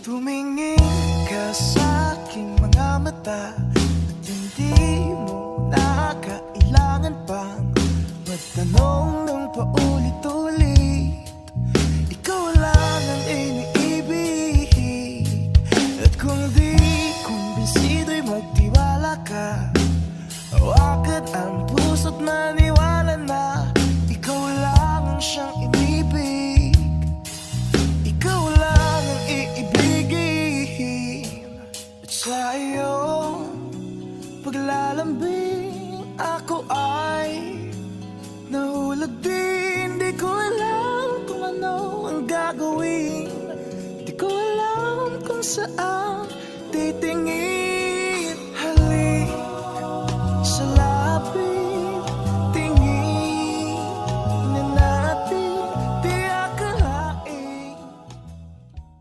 Tumingin ka sa aking mga mata at hindi mo na kailangan pang magtanong ng paulit-ulit. Ikaw lang ang iniibig, at kung di kumbinsido'y magtiwala ka. Hawakan ang puso't maniwala na ikaw lang ang siyang inibig. Ikaw lang ang iibigin. At sa iyong paglalambing ako ay nahulog din. Di ko alam kung ano ang gagawin, di ko alam kung saan titingin.